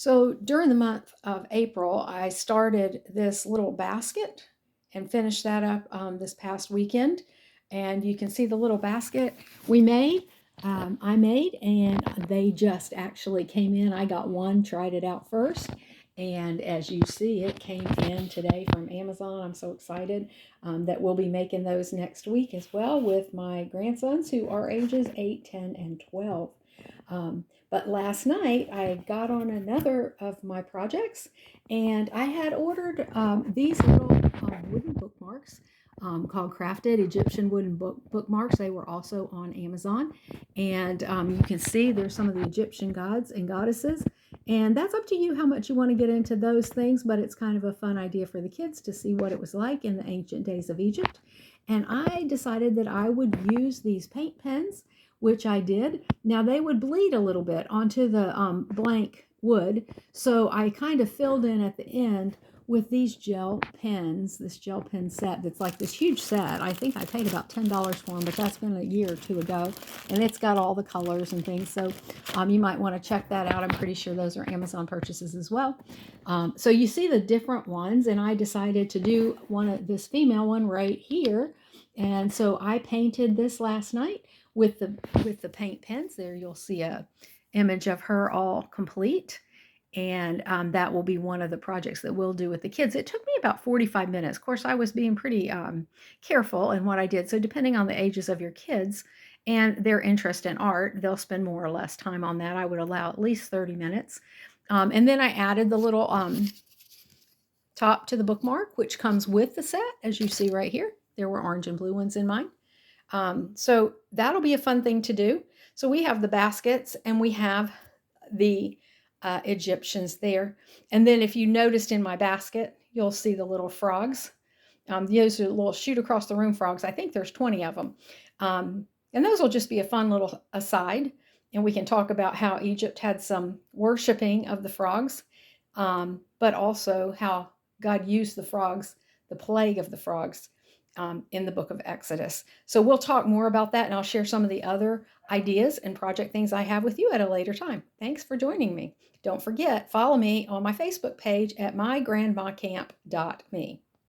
So during the month of April, I started this little basket and finished that up this past weekend. And you can see the little basket I made, and they just actually came in. I got one, tried it out first. And as you see, it came in today from Amazon. I'm so excited that we'll be making those next week as well with my grandsons who are ages 8, 10, and 12. But last night I got on another of my projects, and I had ordered these little wooden bookmarks called Crafted Egyptian Wooden Bookmarks. They were also on Amazon, and you can see there's some of the Egyptian gods and goddesses. And that's up to you how much you want to get into those things, but it's kind of a fun idea for the kids to see what it was like in the ancient days of Egypt. And I decided that I would use these paint pens, which I did. Now they would bleed a little bit onto the blank wood, so I kind of filled in at the end with these gel pens, this gel pen set that's like this huge set. I think I paid about $10 for them, but that's been a year or two ago, and it's got all the colors and things, so you might want to check that out. I'm pretty sure those are Amazon purchases as well. So you see the different ones, and I decided to do this female one right here, and so I painted this last night with the paint pens. There you'll see a image of her all complete, and that will be one of the projects that we'll do with the kids. It took me about 45 minutes. Of course, I was being pretty careful in what I did, so depending on the ages of your kids and their interest in art, they'll spend more or less time on that. I would allow at least 30 minutes. And then I added the little top to the bookmark, which comes with the set, as you see right here. There were orange and blue ones in mine. So that'll be a fun thing to do. So we have the baskets, and we have the Egyptians there. And then if you noticed in my basket, you'll see the little frogs. Those are little shoot across the room frogs. I think there's 20 of them. And those will just be a fun little aside. And we can talk about how Egypt had some worshiping of the frogs, but also how God used the frogs, the plague of the frogs, in the book of Exodus. So we'll talk more about that, and I'll share some of the other ideas and project things I have with you at a later time. Thanks for joining me. Don't forget, follow me on my Facebook page at mygrandmacamp.me.